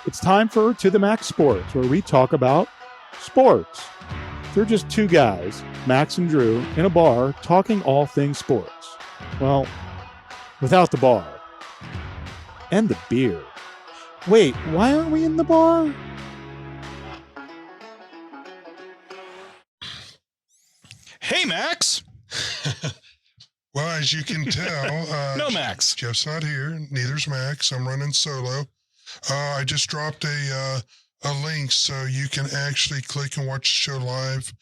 It's time for To the Max Sports, where we talk about sports. They're just two guys, Max and Drew, in a bar talking all things sports. Well, without the bar. And the beer. Wait, why aren't we in the bar? Hey, Max. Well, as you can tell, No, Max. Jeff's not here. Neither's Max. I'm running solo. I just dropped a link so you can actually click and watch the show live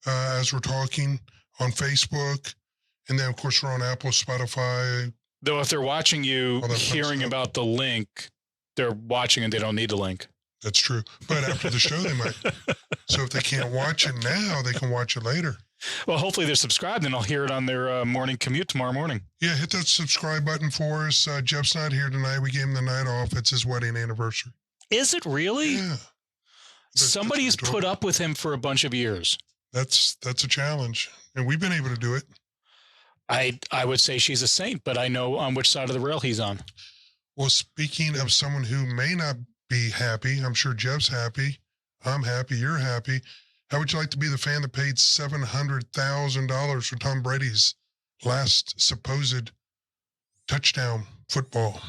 as we're talking on Facebook. And then, of course, we're on Apple, Spotify. Though if they're watching you hearing about the link, they're watching and they don't need the link. That's true. But after the show, they might. So if they can't watch it now, they can watch it later. Well, hopefully they're subscribed and I'll hear it on their morning commute tomorrow morning. Yeah, hit that subscribe button for us. Jeff's not here tonight. We gave him the night off. It's his wedding anniversary. Is it really? Yeah. Somebody's put up with him for a bunch of years. That's a challenge. And we've been able to do it. I would say she's a saint, but I know on which side of the rail he's on. Well, speaking of someone who may not be happy, I'm sure Jeff's happy. I'm happy. You're happy. How would you like to be the fan that paid $700,000 for Tom Brady's last supposed touchdown football?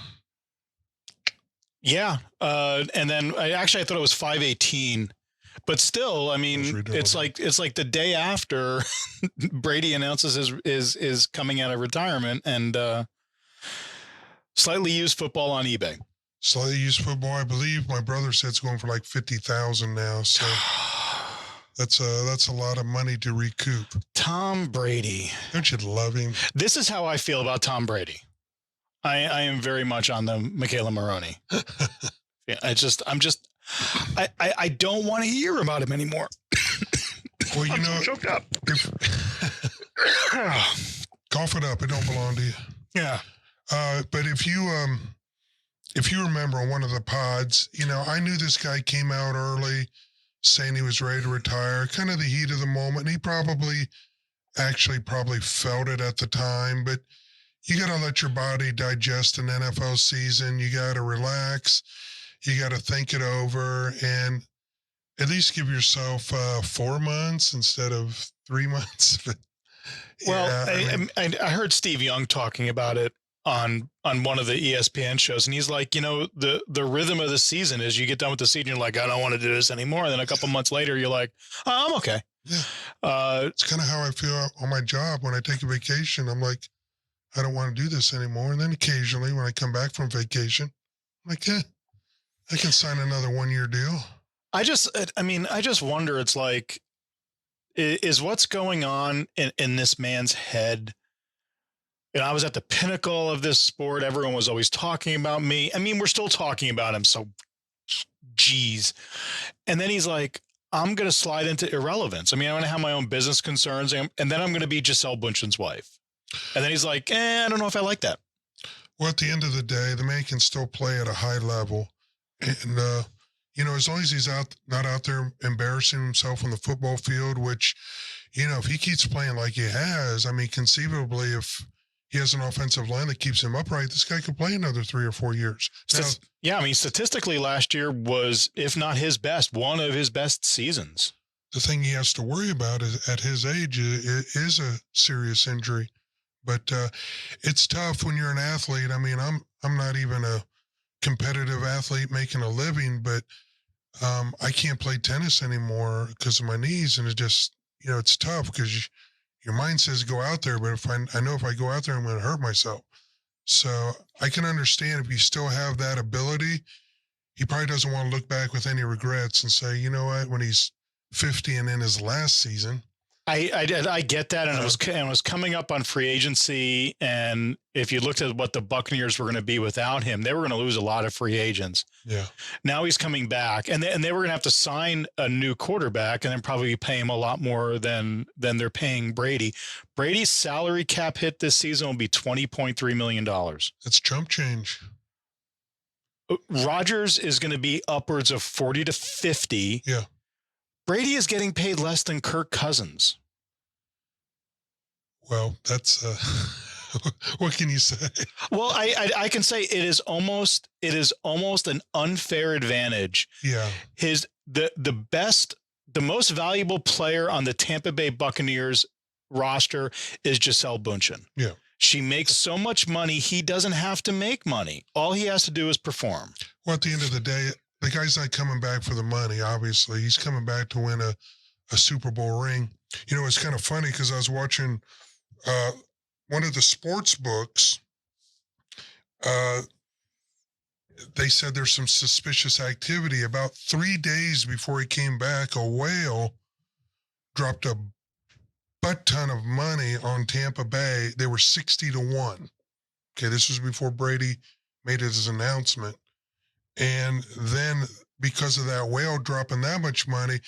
Yeah. And then I thought it was 518, but still, I mean, it's like the day after Brady announces is coming out of retirement and slightly used football on eBay. Slightly used football. I believe my brother said it's going for like $50,000 now. So that's a lot of money to recoup. Tom Brady. Don't you love him? This is how I feel about Tom Brady. I am very much on the Michaela Maroney. Yeah, I don't want to hear about him anymore. Well, you know, I'm choked up. Cough it up. It don't belong to you. Yeah. But if you remember on one of the pods, you know, I knew this guy came out early saying he was ready to retire, kind of the heat of the moment. He probably felt it at the time, but you got to let your body digest an NFL season. You got to relax. You got to think it over and at least give yourself 4 months instead of 3 months. But, well, I heard Steve Young talking about it on one of the ESPN shows. And he's like, you know, the rhythm of the season is you get done with the season. You're like, I don't want to do this anymore. And then a couple months later, you're like, oh, I'm okay. Yeah. It's kind of how I feel on my job. When I take a vacation, I'm like, I don't want to do this anymore. And then occasionally when I come back from vacation, I'm like, I can sign another 1-year deal. I just wonder, it's like, is what's going on in this man's head? And I was at the pinnacle of this sport. Everyone was always talking about me. I mean, we're still talking about him. So, geez. And then he's like, I'm going to slide into irrelevance. I mean, I'm going to have my own business concerns. And then I'm going to be Gisele Bündchen's wife. And then he's like, I don't know if I like that. Well, at the end of the day, the man can still play at a high level. And, you know, as long as he's not out there embarrassing himself on the football field, which, you know, if he keeps playing like he has, I mean, conceivably, if he has an offensive line that keeps him upright, this guy could play another 3 or 4 years. Yeah, I mean, statistically last year was, if not his best, one of his best seasons. The thing he has to worry about is at his age is a serious injury. But it's tough when you're an athlete. I mean, I'm not even a competitive athlete making a living, but I can't play tennis anymore because of my knees. And it just, you know, it's tough because your mind says go out there, but if I know if I go out there, I'm going to hurt myself. So I can understand if you still have that ability, he probably doesn't want to look back with any regrets and say, you know what, when he's 50 and in his last season. I get that, and it was coming up on free agency, and if you looked at what the Buccaneers were going to be without him, they were going to lose a lot of free agents. Yeah. Now he's coming back, and they were going to have to sign a new quarterback, and then probably pay him a lot more than they're paying Brady. Brady's salary cap hit this season will be $20.3 million. That's chump change. Rodgers is going to be upwards of 40 to 50. Yeah. Brady is getting paid less than Kirk Cousins. Well, that's What can you say? Well, I can say it is almost an unfair advantage. Yeah. The most valuable player on the Tampa Bay Buccaneers roster is Gisele Bündchen. Yeah. She makes so much money, he doesn't have to make money. All he has to do is perform. Well, at the end of the day, the guy's not coming back for the money, obviously. He's coming back to win a Super Bowl ring. You know, it's kind of funny because I was watching one of the sports books. They said there's some suspicious activity. About 3 days before he came back, a whale dropped a butt ton of money on Tampa Bay. They were 60-1. Okay, this was before Brady made his announcement. And then because of that whale dropping that much money,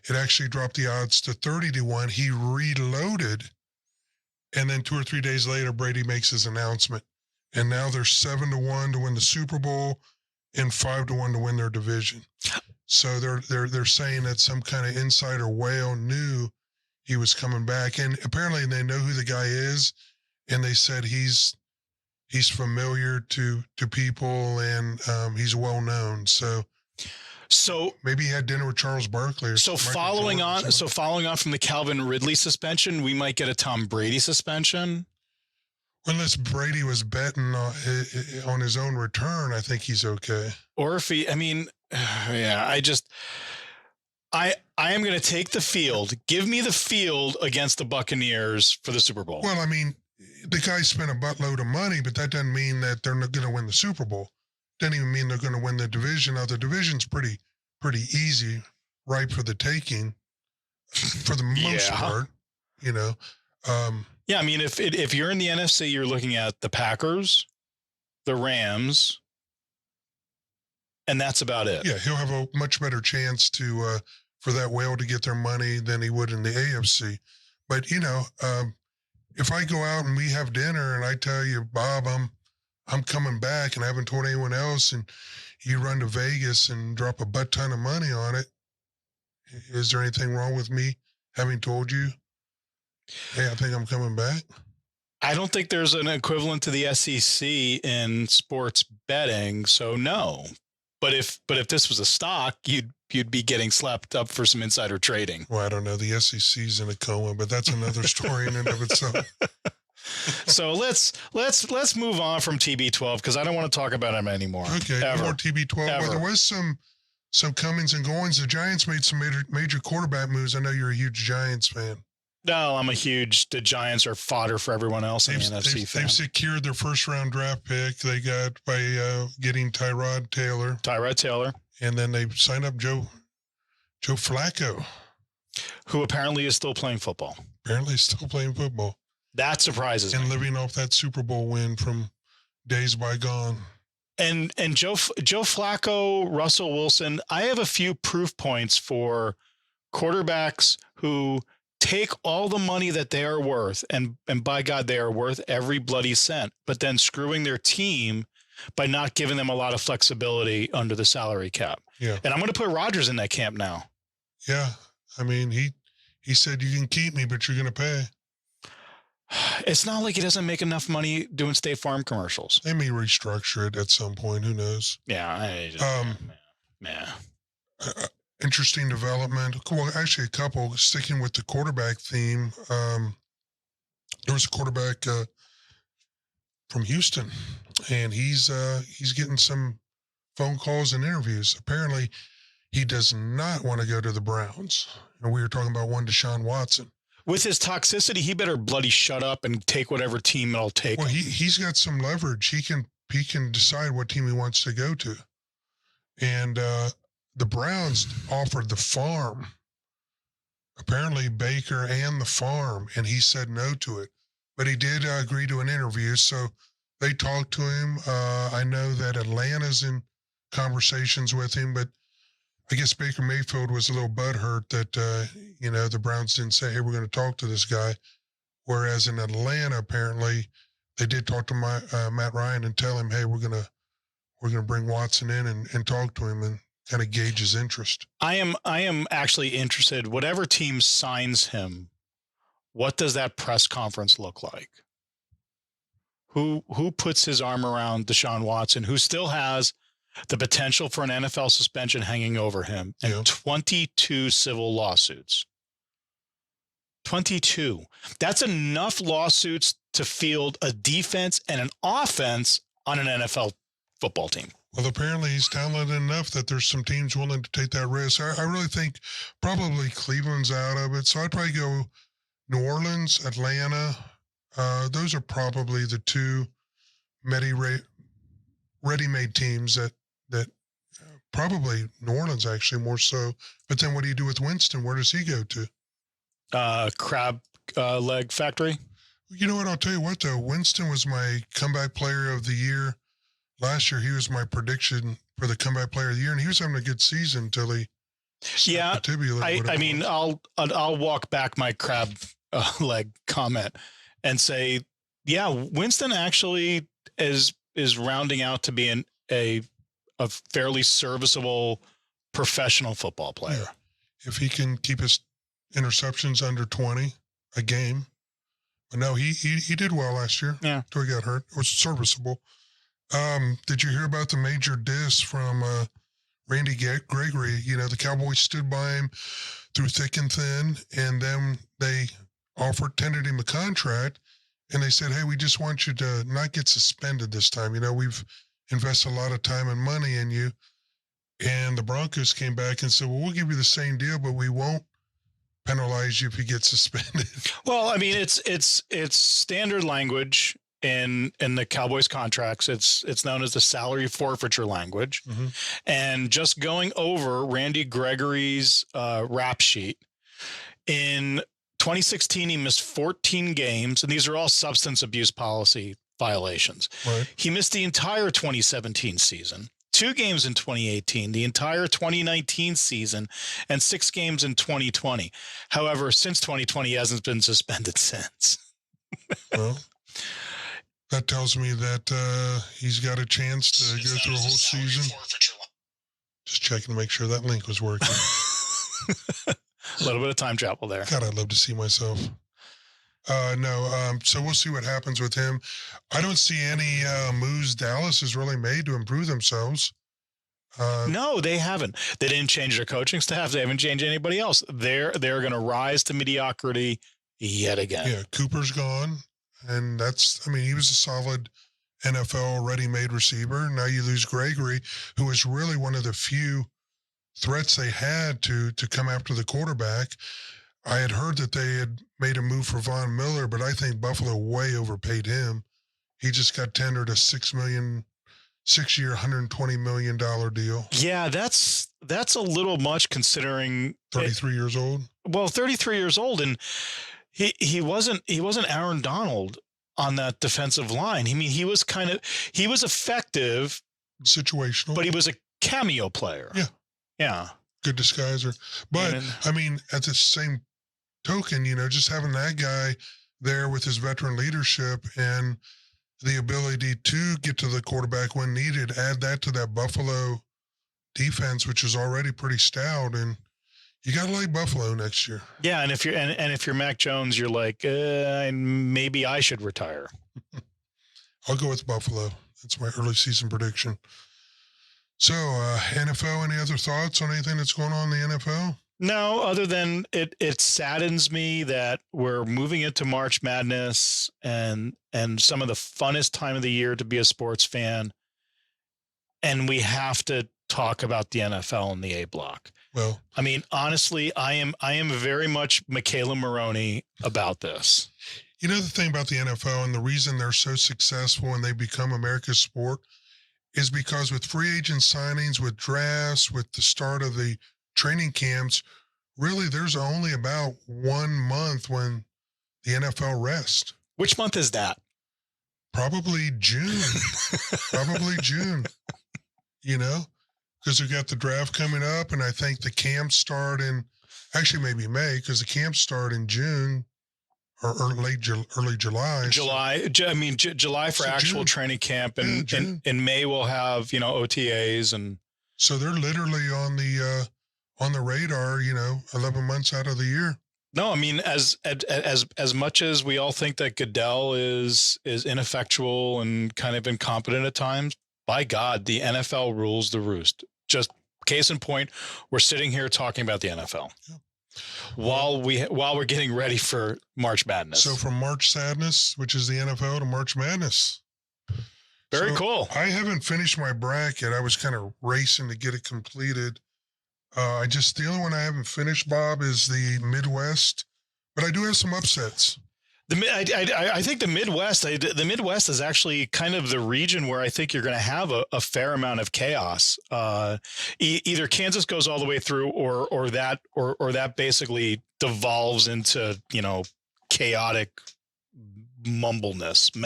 it actually dropped the odds to 30-1. He reloaded. And then 2 or 3 days later, Brady makes his announcement. And now they're 7-1 to win the Super Bowl and 5-1 to win their division. So they're saying that some kind of insider whale knew he was coming back. And apparently they know who the guy is. And they said he's familiar to people and he's well known. So maybe he had dinner with Charles Barkley. Or following on from the Calvin Ridley suspension, we might get a Tom Brady suspension. Unless Brady was betting on his own return, I think he's okay. Or if he, I mean, yeah, I am going to take the field. Give me the field against the Buccaneers for the Super Bowl. Well, I mean, the guy spent a buttload of money, but that doesn't mean that they're not going to win the Super Bowl. Doesn't even mean they're going to win the division. Now, the division's pretty easy, ripe for the taking, for the most part, you know. Yeah, I mean, if you're in the NFC, you're looking at the Packers, the Rams, and that's about it. Yeah, he'll have a much better chance to for that whale to get their money than he would in the AFC. But you know, if I go out and we have dinner and I tell you, Bob, I'm coming back and I haven't told anyone else, and you run to Vegas and drop a butt ton of money on it, is there anything wrong with me having told you, hey, I think I'm coming back? I don't think there's an equivalent to the SEC in sports betting, so no. But if this was a stock, you'd be getting slapped up for some insider trading. Well, I don't know. The SEC's in a coma, but that's another story in and of itself. So let's move on from TB12 because I don't want to talk about him anymore. Okay, more TB12. Well, there was some comings and goings. The Giants made some major quarterback moves. I know you're a huge Giants fan. No, the Giants are fodder for everyone else in the NFC fan. They've secured their first-round draft pick. They got by getting Tyrod Taylor. And then they signed up Joe Flacco, who apparently is still playing football. That surprises me. And living off that Super Bowl win from days bygone. And Joe Flacco, Russell Wilson, I have a few proof points for quarterbacks who take all the money that they are worth, and by God, they are worth every bloody cent, but then screwing their team by not giving them a lot of flexibility under the salary cap. Yeah. And I'm going to put Rodgers in that camp now. Yeah. I mean, he said, you can keep me, but you're going to pay. It's not like he doesn't make enough money doing State Farm commercials. They may restructure it at some point. Who knows? Yeah. Interesting development. Well, actually, a couple. Sticking with the quarterback theme, there was a quarterback from Houston, and he's getting some phone calls and interviews. Apparently, he does not want to go to the Browns. And we were talking about one Deshaun Watson. With his toxicity, he better bloody shut up and take whatever team it'll take. Well, he's got some leverage. He can decide what team he wants to go to, and the Browns offered the farm, apparently Baker and the farm, and he said no to it. But he did agree to an interview, so they talked to him. I know that Atlanta's in conversations with him, but I guess Baker Mayfield was a little butthurt that, the Browns didn't say, hey, we're going to talk to this guy. Whereas in Atlanta, apparently, they did talk to Matt Ryan and tell him, hey, we're going to bring Watson in and talk to him and kind of gauge his interest. I am actually interested. Whatever team signs him, what does that press conference look like? who puts his arm around Deshaun Watson, who still has the potential for an NFL suspension hanging over him, and 22 civil lawsuits. 22. That's enough lawsuits to field a defense and an offense on an NFL football team. Well, apparently he's talented enough that there's some teams willing to take that risk. I really think probably Cleveland's out of it. So I'd probably go New Orleans, Atlanta. Those are probably the two ready-made teams that probably New Orleans actually more so. But then what do you do with Winston? Where does he go to? Crab leg factory. You know what? I'll tell you what, though. Winston was my comeback player of the year. Last year, he was my prediction for the comeback player of the year, and he was having a good season until he I mean, I'll walk back my crab leg comment and say, yeah, Winston actually is rounding out to be a fairly serviceable professional football player. Yeah. If he can keep his interceptions under 20 a game. But no, he did well last year. Yeah. Until he got hurt. It was serviceable. Did you hear about the major diss from Randy Gregory? You know, the Cowboys stood by him through thick and thin, and then they tendered him a contract, and they said, hey, we just want you to not get suspended this time. You know, we've invested a lot of time and money in you. And the Broncos came back and said, well, we'll give you the same deal, but we won't penalize you if you get suspended. Well, I mean, it's standard language in the Cowboys contracts. It's known as the salary forfeiture language. Mm-hmm. And just going over Randy Gregory's rap sheet, in 2016, he missed 14 games, and these are all substance abuse policy violations. Right. He missed the entire 2017 season, 2 games in 2018, the entire 2019 season, and 6 games in 2020. However, since 2020, he hasn't been suspended since. Well, that tells me that he's got a chance to go through a whole season. Just checking to make sure that link was working. A little bit of time travel there. God, I'd love to see myself. So we'll see what happens with him. I don't see any moves Dallas has really made to improve themselves. No, they haven't. They didn't change their coaching staff. They haven't changed anybody else. They're going to rise to mediocrity yet again. Yeah, Cooper's gone, and he was a solid NFL ready-made receiver. Now you lose Gregory, who was really one of the few threats they had to come after the quarterback. I had heard that they had made a move for Von Miller, but I think Buffalo way overpaid him. He just got tendered a $6-year, $120 million deal. Yeah, that's a little much considering 33 years old. Well, 33 years old, and he wasn't Aaron Donald on that defensive line. I mean, he was effective, situational, but he was a cameo player. Yeah. Yeah. Good disguiser. But I mean, at the same token, just having that guy there with his veteran leadership and the ability to get to the quarterback when needed, add that to that Buffalo defense, which is already pretty stout, and you got to like Buffalo next year. Yeah, and if you're Mac Jones, you're like, maybe I should retire. I'll go with Buffalo. That's my early season prediction. So, NFL, any other thoughts on anything that's going on in the NFL? No, other than it saddens me that we're moving into March Madness and some of the funnest time of the year to be a sports fan, and we have to talk about the NFL and the A block. Well, I mean, honestly, I am very much Michaela Maroney about this. You know, the thing about the NFL and the reason they're so successful and they become America's sport is because with free agent signings, with drafts, with the start of the training camps, really there's only about 1 month when the NFL rests. Which month is that? Probably June. Probably June. Because we've got the draft coming up, and I think the camps start in, actually maybe May, because the camps start in June or early July. July for actual June. Training camp, and in May we'll have OTAs, and so they're literally on the radar. 11 months out of the year. No, I mean, as much as we all think that Goodell is ineffectual and kind of incompetent at times, by God, the NFL rules the roost. Just case in point, we're sitting here talking about the NFL while we're getting ready for March Madness. So from March Sadness, which is the NFL, to March Madness. Very cool. I haven't finished my bracket. I was kind of racing to get it completed. The only one I haven't finished, Bob, is the Midwest, but I do have some upsets. I think the Midwest is actually kind of the region where I think you're going to have a fair amount of chaos. Either Kansas goes all the way through, or that basically devolves into, chaotic messness. Okay.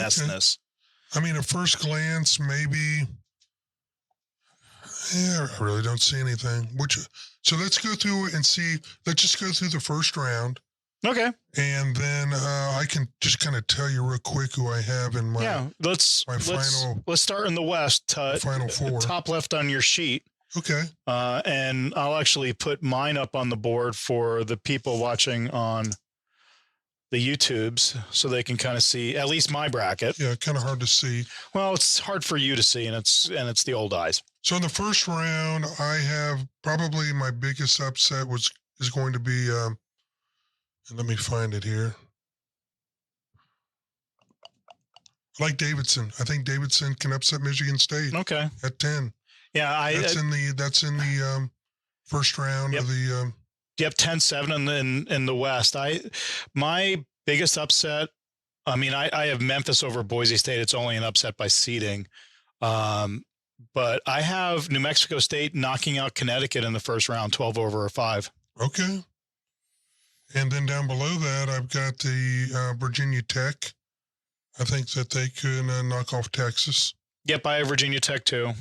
I mean, at first glance, maybe. Yeah, I really don't see anything. So let's go through and see. Let's just go through the first round. Okay. And then I can just kind of tell you real quick who I have in my let's start in the West. Final four. Top left on your sheet. Okay. And I'll actually put mine up on the board for the people watching on the YouTubes so they can kind of see at least my bracket. Yeah, kind of hard to see. Well, it's hard for you to see, and it's the old eyes. So in the first round, I have probably my biggest upset is going to be let me find it here. I like Davidson. I think Davidson can upset Michigan State. Okay. At 10. Yeah, that's in the first round of the. Yep, 10-7 in the West. My biggest upset. I mean, I have Memphis over Boise State. It's only an upset by seeding, but I have New Mexico State knocking out Connecticut in the first round, 12/5. Okay. And then down below that, I've got the Virginia Tech. I think that they could knock off Texas. Yep, I have Virginia Tech too.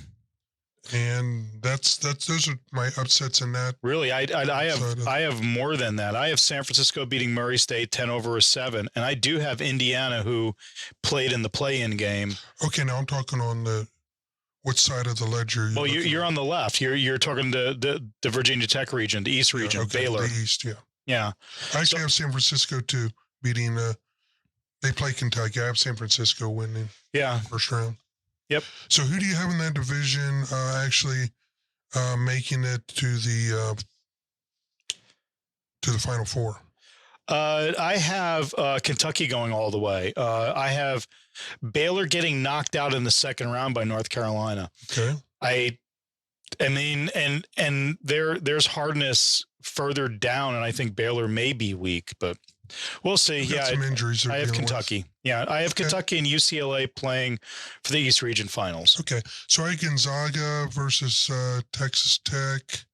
And those are my upsets in that. Really, I have more than that. I have San Francisco beating Murray State 10/7, and I do have Indiana, who played in the play-in game. Okay, now I'm talking on what side of the ledger? Well, you're on the left. You're talking the Virginia Tech region, the East region, Baylor. The East, yeah. Yeah. I actually have San Francisco too, beating. They play Kentucky. I have San Francisco winning. Yeah. First round. Yep. So who do you have in that division actually making it to the Final Four? I have Kentucky going all the way. I have Baylor getting knocked out in the second round by North Carolina. Okay. I mean, and there's hardness further down, and I think Baylor may be weak, but we'll see. Yeah, some injuries. I have Kentucky. Yeah, I have Kentucky and UCLA playing for the East Region Finals. Okay, so I have Gonzaga versus Texas Tech,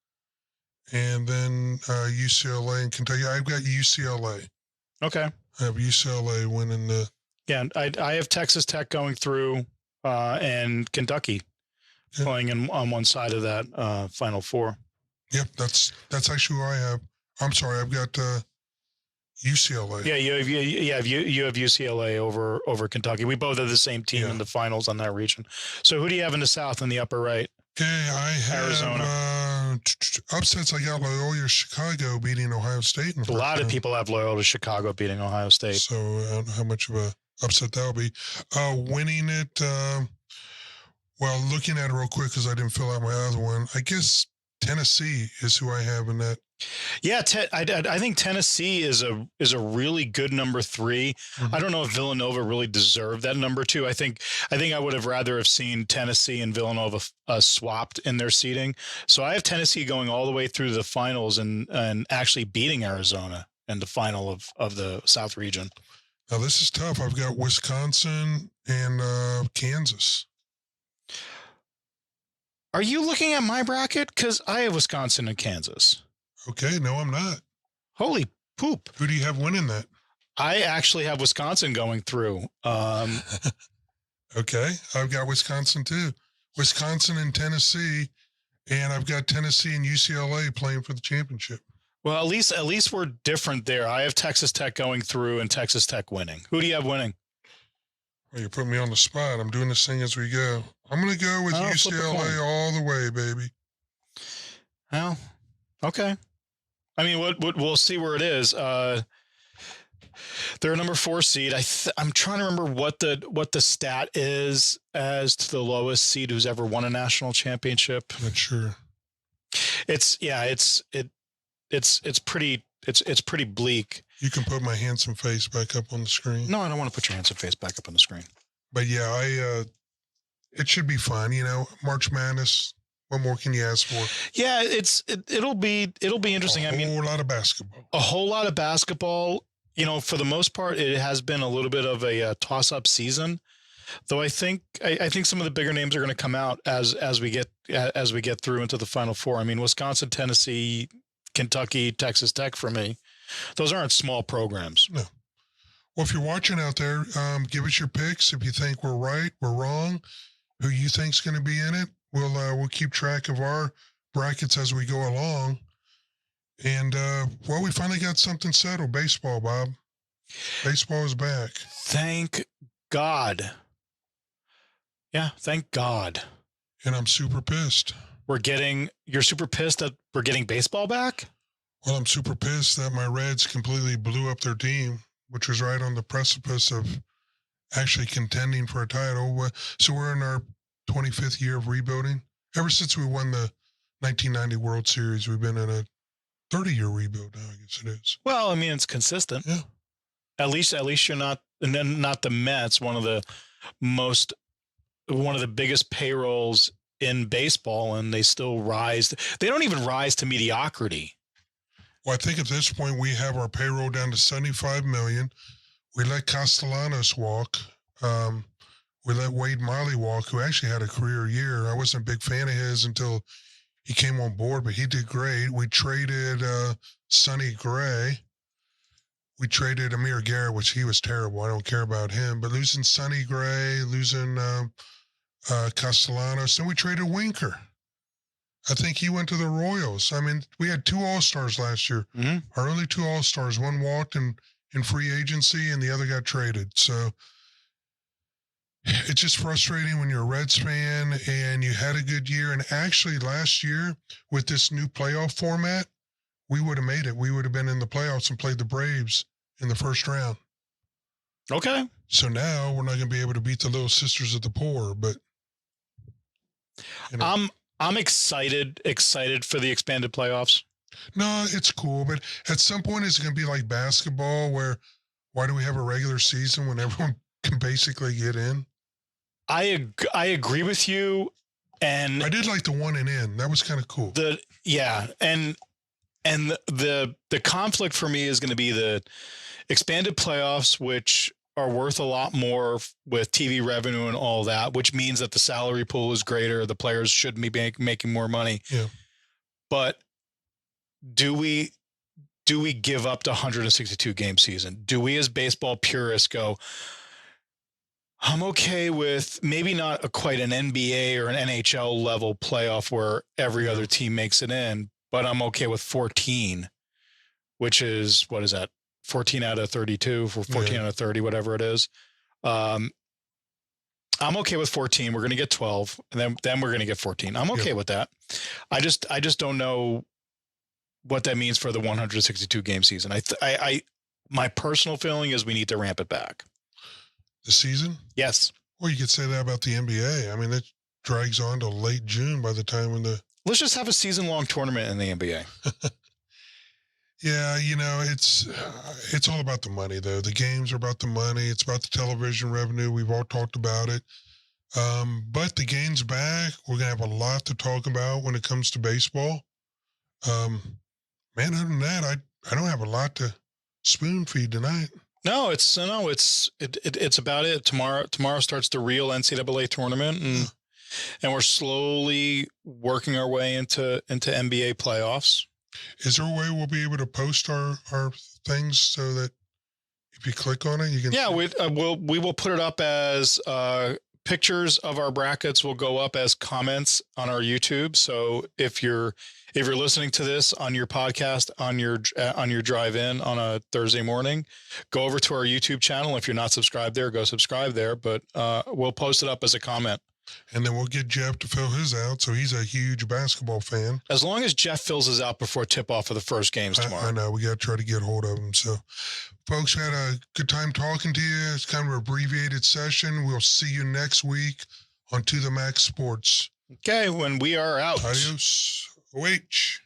and then UCLA and Kentucky. I've got UCLA. Okay. I have UCLA winning the. Yeah, I have Texas Tech going through, and Kentucky playing on one side of that Final Four. Yep, that's actually who I have. I'm sorry, I've got UCLA. Yeah, you have UCLA over Kentucky. We both have the same team in the finals on that region. So who do you have in the South in the upper right? Okay, I have Arizona. Upsets. I got Loyola Chicago beating Ohio State. A lot of people have Loyola Chicago beating Ohio State. So I don't know how much of a upset that'll be. Winning it. Well, looking at it real quick because I didn't fill out my other one. I guess Tennessee is who I have in that. Yeah, I think Tennessee is a really good number 3. Mm-hmm. I don't know if Villanova really deserved that number 2. I think I would have rather have seen Tennessee and Villanova swapped in their seeding. So I have Tennessee going all the way through the finals and actually beating Arizona in the final of the South region. Now this is tough. I've got Wisconsin and Kansas. Are you looking at my bracket? Because I have Wisconsin and Kansas. Okay, no, I'm not. Holy poop. Who do you have winning that? I actually have Wisconsin going through. Okay, I've got Wisconsin too. Wisconsin and Tennessee, and I've got Tennessee and UCLA playing for the championship. Well, at least we're different there. I have Texas Tech going through and Texas Tech winning. Who do you have winning? Well, you put me on the spot. I'm doing this thing as we go. I'm going to go with UCLA all the way, baby. Well, okay. I mean, we'll see where it is. They're a number 4 seed. I'm trying to remember what the stat is as to the lowest seed who's ever won a national championship. Not sure. It's pretty bleak. You can put my handsome face back up on the screen. No, I don't want to put your handsome face back up on the screen. But yeah, it should be fun. March Madness. What more can you ask for? Yeah, it'll be interesting. A whole lot of basketball. A whole lot of basketball. For the most part, it has been a little bit of a toss-up season. Though I think some of the bigger names are going to come out as we get through into the Final Four. I mean, Wisconsin, Tennessee, Kentucky, Texas Tech for me. Those aren't small programs. No. Well, if you're watching out there, give us your picks. If you think we're right, we're wrong, who you think's going to be in it. We'll keep track of our brackets as we go along. And, we finally got something settled. Baseball, Bob. Baseball is back. Thank God. Yeah, thank God. And I'm super pissed. You're super pissed that we're getting baseball back? Well, I'm super pissed that my Reds completely blew up their team, which was right on the precipice of actually contending for a title. So we're in our 25th year of rebuilding. Ever since we won the 1990 World Series, we've been in a 30-year rebuild now, I guess it is. Well, I mean, it's consistent. Yeah. At least you're not, and then not the Mets, one of the biggest payrolls in baseball, and they still rise. They don't even rise to mediocrity. Well, I think at this point we have our payroll down to $75 million. We let Castellanos walk. We let Wade Miley walk, who actually had a career year. I wasn't a big fan of his until he came on board, but he did great. We traded Sonny Gray. We traded Amir Garrett, which he was terrible. I don't care about him. But losing Sonny Gray, losing Castellanos, then we traded Winker. I think he went to the Royals. I mean, we had 2 All-Stars last year. Mm-hmm. Our only 2 All-Stars. One walked in free agency, and the other got traded. So it's just frustrating when you're a Reds fan and you had a good year. And actually last year with this new playoff format, we would have made it. We would have been in the playoffs and played the Braves in the first round. Okay. So now we're not going to be able to beat the Little Sisters of the Poor, but I'm excited for the expanded playoffs. No, it's cool, but at some point it's going to be like basketball where why do we have a regular season when everyone can basically get in? I agree with you, and I did like the 1 and in. That was kind of cool. And the conflict for me is going to be the expanded playoffs, which are worth a lot more with TV revenue and all that, which means that the salary pool is greater. The players should be making more money. Yeah. But do we give up the 162 game season? Do we as baseball purists go, I'm okay with maybe not quite an NBA or an NHL level playoff where every other team makes it in, but I'm okay with 14, which is, what is that? 14 out of 32 for 14 out of 30, whatever it is. I'm okay with 14. We're going to get 12 and then we're going to get 14. I'm okay with that. I just don't know what that means for the 162 game season. My personal feeling is we need to ramp it back. The season? Yes. Well, you could say that about the NBA. I mean, it drags on to late June by the time when let's just have a season-long tournament in the NBA. Yeah, it's all about the money, though. The games are about the money. It's about the television revenue. We've all talked about it. But the game's back. We're going to have a lot to talk about when it comes to baseball. Man, other than that, I don't have a lot to spoon feed tonight. No, it's about it. Tomorrow starts the real NCAA tournament, and we're slowly working our way into NBA playoffs. Is there a way we'll be able to post our things so that if you click on it, you can? Yeah, we will put it up as pictures of our brackets will go up as comments on our YouTube. So if you're listening to this on your podcast on your drive in on a Thursday morning, go over to our YouTube channel. If you're not subscribed there, go subscribe there. But we'll post it up as a comment And then we'll get Jeff to fill his out. So he's a huge basketball fan. As long as Jeff fills his out before tip-off of the first games tomorrow. I know. We got to try to get hold of him. So, folks, we had a good time talking to you. It's kind of an abbreviated session. We'll see you next week on To The Max Sports. Okay, when we are out. Adios. OH.